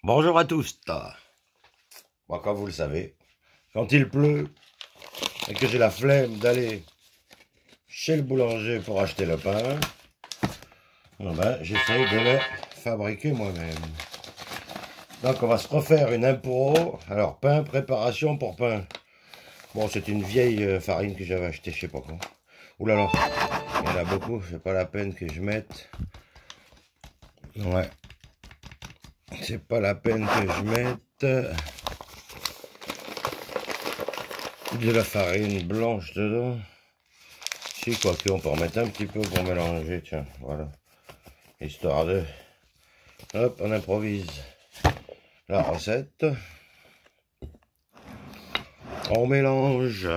Bonjour à tous. Bon, comme vous le savez, quand il pleut et que j'ai la flemme d'aller chez le boulanger pour acheter le pain, j'essaye de le fabriquer moi-même. Donc on va se refaire une impro. Alors pain, préparation pour pain. Bon, c'est une vieille farine que j'avais achetée, je sais pas quand. Ouh là là, il y en a beaucoup, c'est pas la peine que je mette. Ouais, c'est pas la peine que je mette de la farine blanche dedans. Si, quoique, on peut en mettre un petit peu pour mélanger, tiens, voilà. Histoire de... Hop, on improvise la recette. On mélange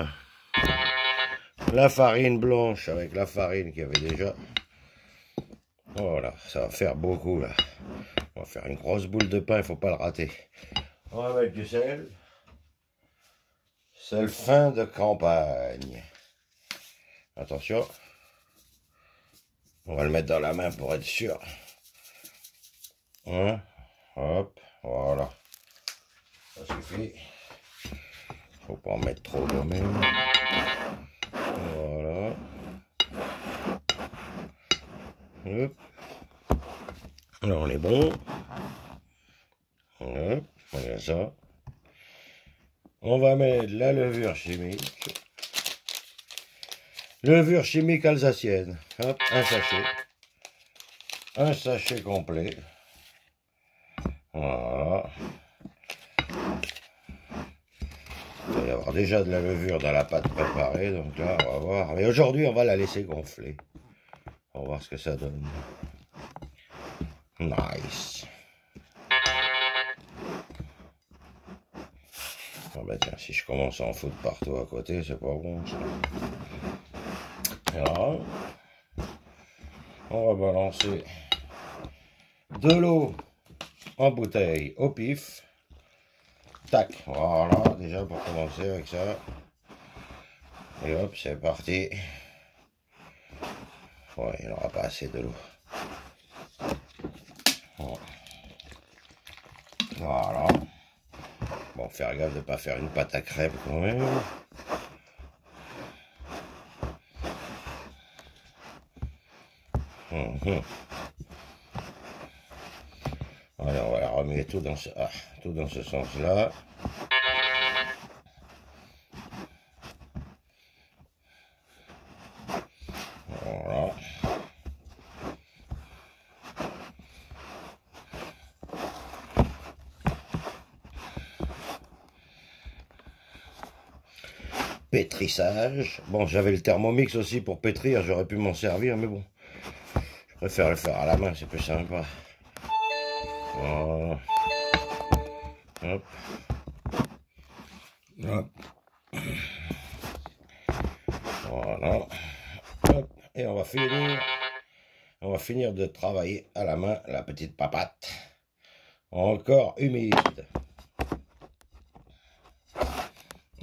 la farine blanche avec la farine qu'il y avait déjà. Voilà, ça va faire beaucoup, là. On va faire une grosse boule de pain, il ne faut pas le rater. On va mettre du sel. Sel fin de campagne. Attention. On va le mettre dans la main pour être sûr. Hein? Hop, voilà. Ça suffit. Faut pas en mettre trop quand même. Voilà. Hop. Alors on est bon. Hop, voilà ça. On va mettre la levure chimique. Levure chimique alsacienne. Hop, un sachet. Un sachet complet. Voilà. Il va y avoir déjà de la levure dans la pâte préparée, donc là, on va voir. Mais aujourd'hui, on va la laisser gonfler. On va voir ce que ça donne. Nice. Oh ben tiens, si je commence à en foutre partout à côté, c'est pas bon ça. Alors, on va balancer de l'eau en bouteille au pif. Tac, voilà, déjà pour commencer avec ça. Et hop, c'est parti. Ouais, il n'aura pas assez de l'eau. Voilà. Bon, faire gaffe de ne pas faire une pâte à crêpes quand même. Allez, on va la remettre tout dans ce sens-là. Voilà. Pétrissage. Bon, j'avais le Thermomix aussi pour pétrir, j'aurais pu m'en servir, mais bon. Je préfère le faire à la main, c'est plus sympa. Voilà. Hop. Hop. Voilà. Hop. Et on va finir de travailler à la main la petite papate. Encore humide.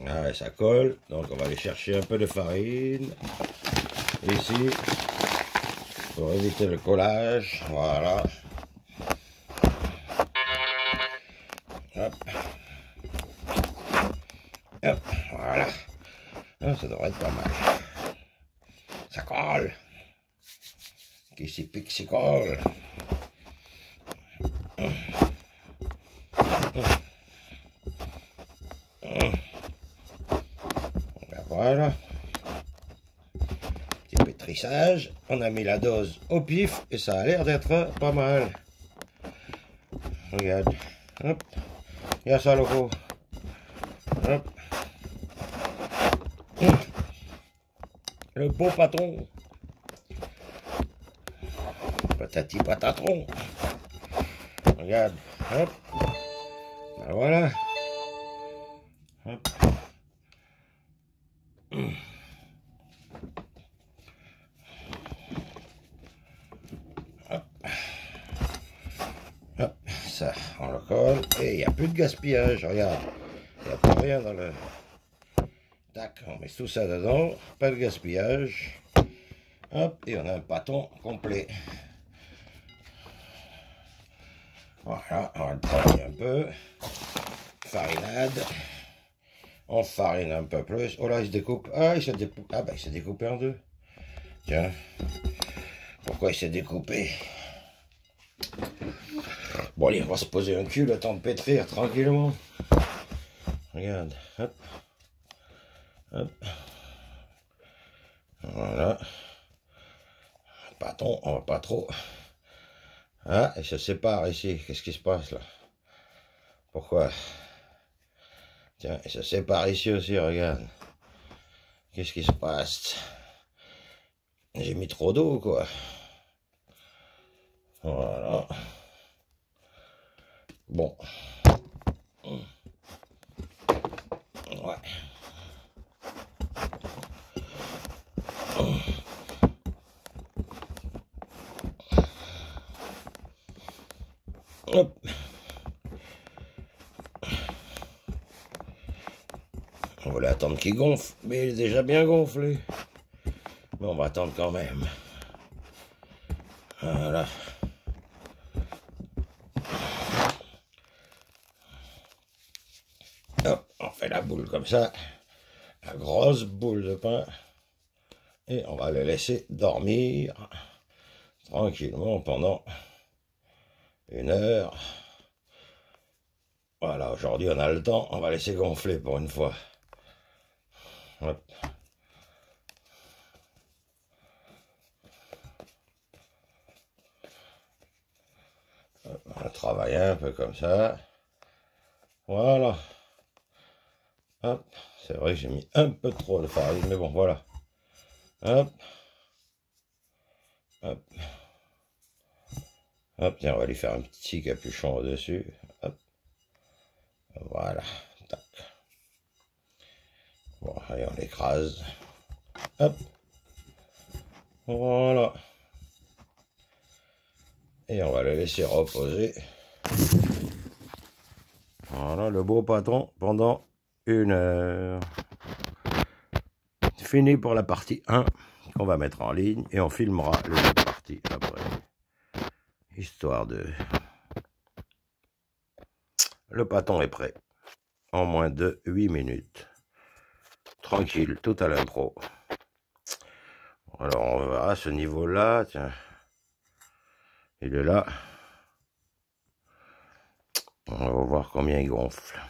Ah ouais, ça colle. Donc on va aller chercher un peu de farine. Ici. Pour éviter le collage. Voilà. Hop. Hop. Voilà. Ah, ça devrait être pas mal. Ça colle. Qui s'y pique, s'y colle. Voilà. Petit pétrissage. On a mis la dose au pif et ça a l'air d'être pas mal. Regarde. Hop. Il y a ça, logo. Hop. Le beau patron. Patati patatron. Regarde. Hop. Ben voilà. Hop. Hop. Hop. Ça, on le colle. Et il n'y a plus de gaspillage. Regarde. Il n'y a plus rien dans le... Tac, on met tout ça dedans. Pas de gaspillage. Hop. Et on a un pâton complet. Voilà, on va le travailler un peu. Farinade. On farine un peu plus. Oh là, il se découpe. Ah, il se découpe. Ah, ben, il s'est découpé en deux. Tiens. Pourquoi il s'est découpé? Bon, allez, on va se poser un cul, le temps de pétrir tranquillement. Regarde. Hop. Hop. Voilà. Bâton, on va pas trop. Ah, il se sépare ici. Qu'est-ce qui se passe là? Pourquoi? Tiens, il se sépare ici aussi, regarde. Qu'est-ce qui se passe? J'ai mis trop d'eau, quoi. Voilà. Bon. Ouais. Hop. On va l'attendre qu'il gonfle, mais il est déjà bien gonflé. Mais on va attendre quand même. Voilà. Hop, on fait la boule comme ça. La grosse boule de pain. Et on va le laisser dormir tranquillement pendant 1 heure. Voilà, aujourd'hui on a le temps, on va laisser gonfler pour une fois. Hop. On va travailler un peu comme ça. Voilà. Hop. C'est vrai que j'ai mis un peu trop de farine, mais bon, voilà. Hop. Hop. Hop, tiens, on va lui faire un petit capuchon au-dessus. Hop. Voilà. Tac. Bon, allez, on l'écrase. Hop. Voilà. Et on va le laisser reposer. Voilà, le beau patron pendant 1 heure. Fini pour la partie 1 qu'on va mettre en ligne et on filmera les autres parties après. Histoire de... Le pâton est prêt. En moins de 8 minutes. Tranquille, tout à l'impro. Alors on va à ce niveau-là, tiens. Il est là. On va voir combien il gonfle.